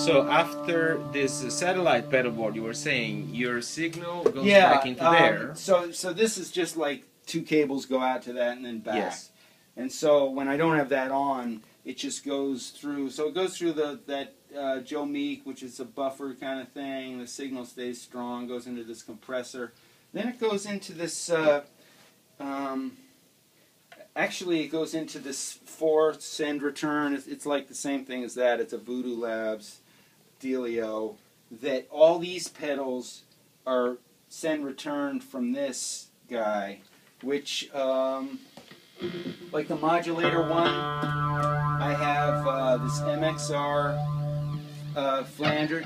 So after this satellite pedal board, you were saying your signal goes back into there. So this is just like two cables go out to that and then back. Yes. And so when I don't have that on, it just goes through. So it goes through that Joe Meek, which is a buffer kind of thing. The signal stays strong, goes into this compressor. Then it goes into this. Actually, it goes into this 4 send return. It's like the same thing as that. It's a Voodoo Labs dealio. That all these pedals are send return from this guy, which, like the modulator one, I have this MXR flanger.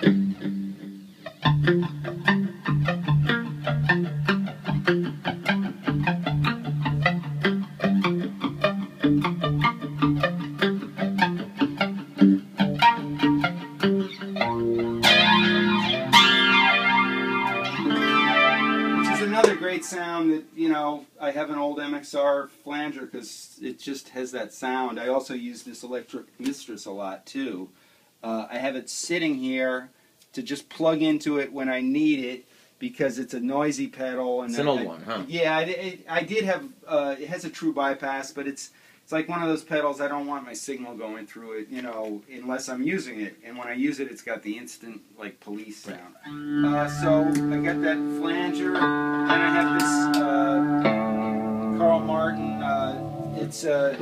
Another great sound that, you know, I have an old MXR flanger because it just has that sound. I also use this Electric Mistress a lot too. I have it sitting here to just plug into it when I need it because it's a noisy pedal. And it's an old one, huh? Yeah, I did have, it has a true bypass, but it's like one of those pedals I don't want my signal going through it, you know, unless I'm using it. And when I use it, it's got the instant, like, police sound. So I got that flanger. Then I have this Carl Martin. It's a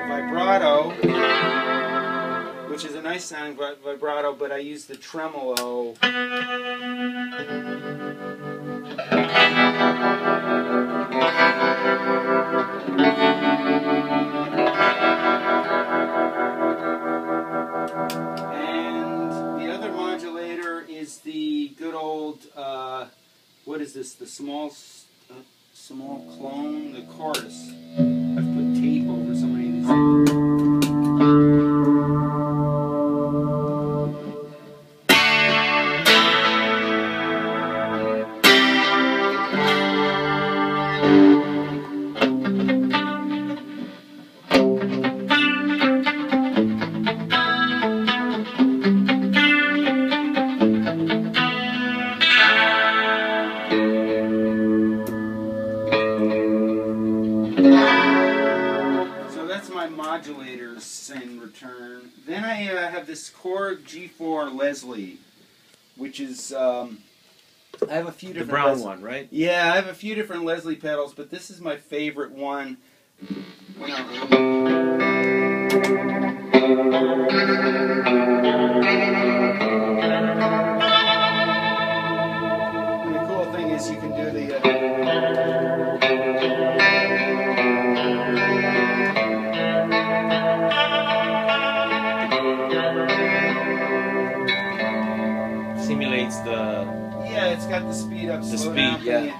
vibrato, which is a nice sounding vibrato, but I use the tremolo. And the other modulator is the good old, what is this, the small clone, the chorus. I've put tape over so many of these things. Modulators send return. Then I have this Korg G4 Leslie, which is I have a few different. The brown one, right? Yeah, I have a few different Leslie pedals, but this is my favorite one. And the cool thing is you can do the. Simulates the... Yeah, it's got the speed up, the slow speed, down. yeah.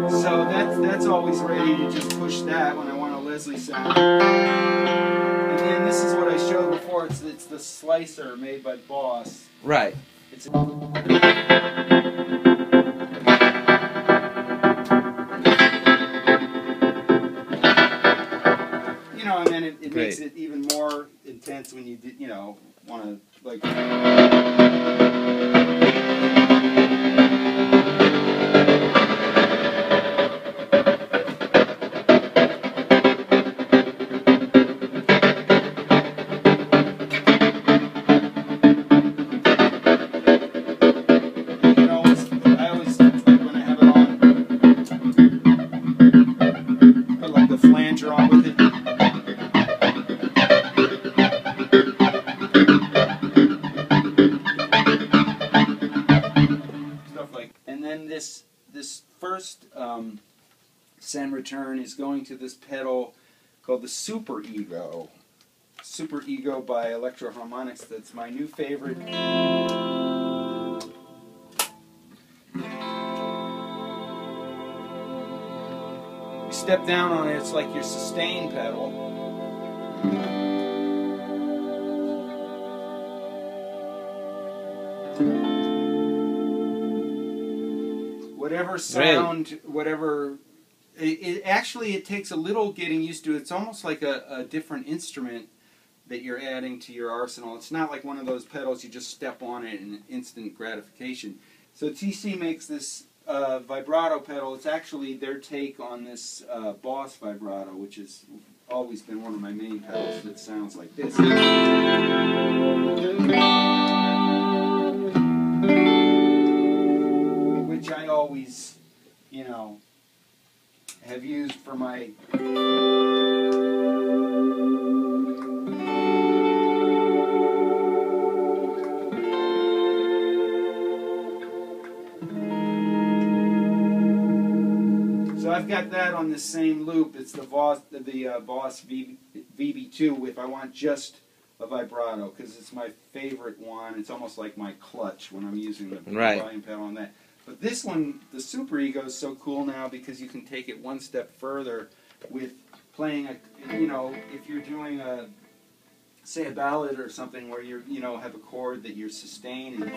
So that's always ready to just push that when I want a Leslie sound. And then this is what I showed before. It's the slicer made by Boss. Right. It's Great. you know, and then it makes it even more intense when you want to like. Flanger on with it. Stuff like, and then this first send return is going to this pedal called the Super Ego. Super Ego by Electro Harmonics. That's my new favorite. Step down on it, it's like your sustain pedal. whatever sound, whatever. It takes a little getting used to. It's almost like a different instrument that you're adding to your arsenal. It's not like one of those pedals you just step on it and instant gratification. So TC makes this vibrato pedal. It's actually their take on this Boss vibrato, which has always been one of my main pedals that sounds like this. Which I always, you know, have used for my... So I've got that on the same loop. It's the Boss VB2 if I want just a vibrato, because it's my favorite one. It's almost like my clutch when I'm using the volume pedal on that. But this one, the Super Ego, is so cool now because you can take it one step further with playing a, you know, if you're doing a, say a ballad or something where you're, you know, have a chord that you're sustaining.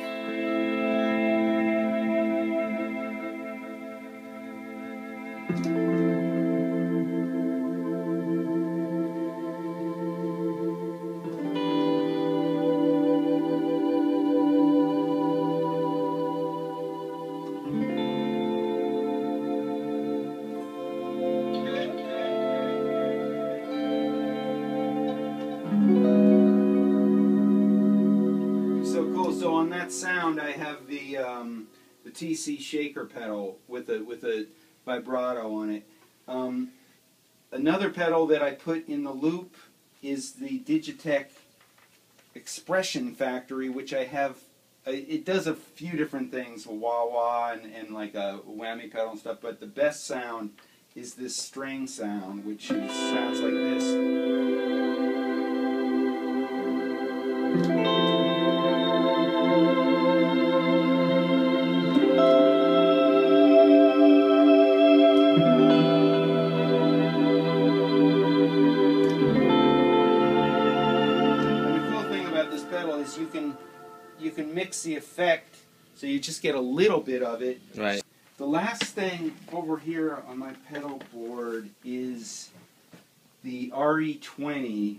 So on that sound, I have the TC shaker pedal with a vibrato on it. Another pedal that I put in the loop is the Digitech Expression Factory, which I have. It does a few different things, wah-wah and like a whammy pedal and stuff. But the best sound is this string sound, which sounds like this. You can mix the effect so you just get a little bit of it. Right. The last thing over here on my pedal board is the RE20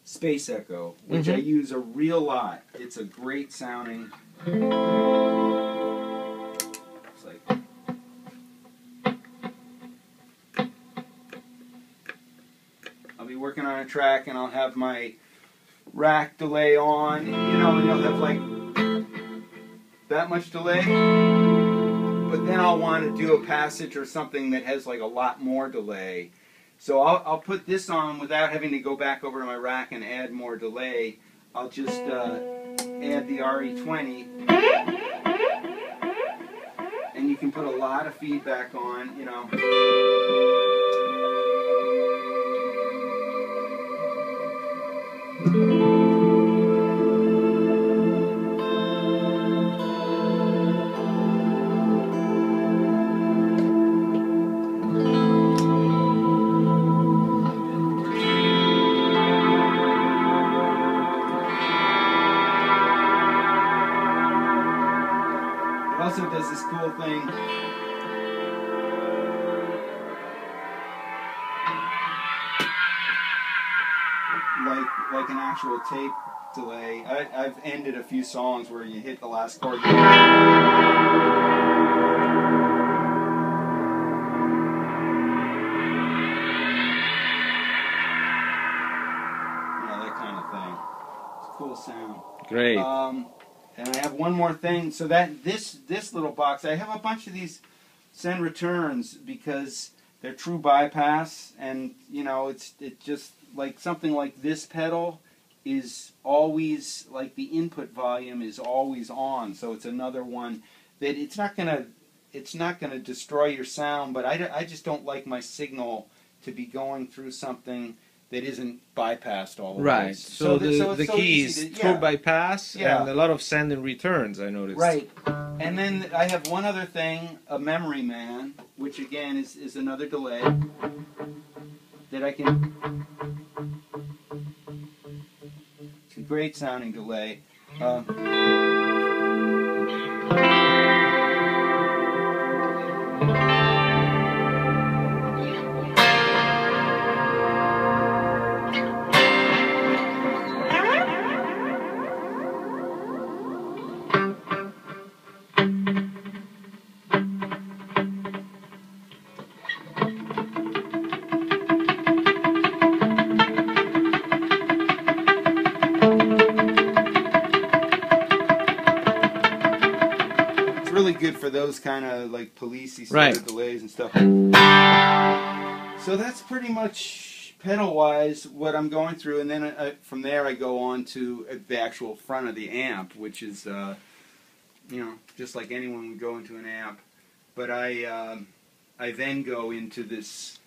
Space Echo, which I use a real lot. It's a great sounding. It's like, I'll be working on a track and I'll have my rack delay on, you know, and you'll have like that much delay, but then I'll want to do a passage or something that has like a lot more delay. So I'll put this on without having to go back over to my rack and add more delay. I'll just add the RE20, and you can put a lot of feedback on, you know. It also does this cool thing. Like an actual tape delay. I've ended a few songs where you hit the last chord. You know, that kind of thing. It's a cool sound. Great. And I have one more thing. So that this little box, I have a bunch of these send returns because they're true bypass, and you know, it just like something like this pedal is always like the input volume is always on, so it's another one that it's not gonna destroy your sound, but I just don't like my signal to be going through something that isn't bypassed all the way. Right. So the key is true bypass and a lot of send and returns, I noticed. Right. And then I have one other thing, a Memory Man, which again is another delay that I can. It's a great sounding delay. good for those kind of like policey sort Right. of delays and stuff. So that's pretty much pedal-wise what I'm going through, and then from there I go on to the actual front of the amp, which is, you know, just like anyone would go into an amp. But I then go into this,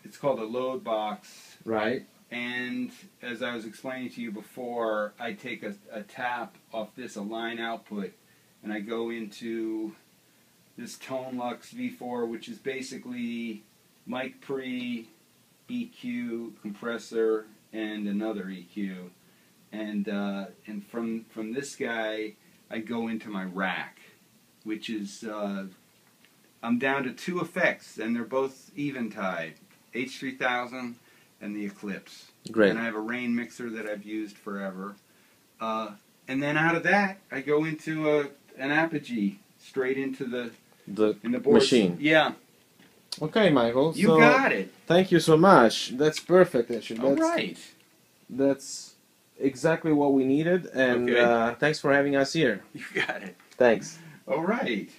it's called a load box. Right. And as I was explaining to you before, I take a tap off this, a line output, and I go into this Tone Lux V4, which is basically mic pre, EQ, compressor, and another EQ. And from this guy, I go into my rack, which is, I'm down to 2 effects, and they're both Eventide, H3000 and the Eclipse. Great. And I have a rain mixer that I've used forever. And then out of that, I go into an Apogee, straight into the board machine. Yeah. Okay, Michael. You so got it. Thank you so much. That's perfect, actually. All right. That's exactly what we needed, and Okay. thanks for having us here. You got it. Thanks. All right.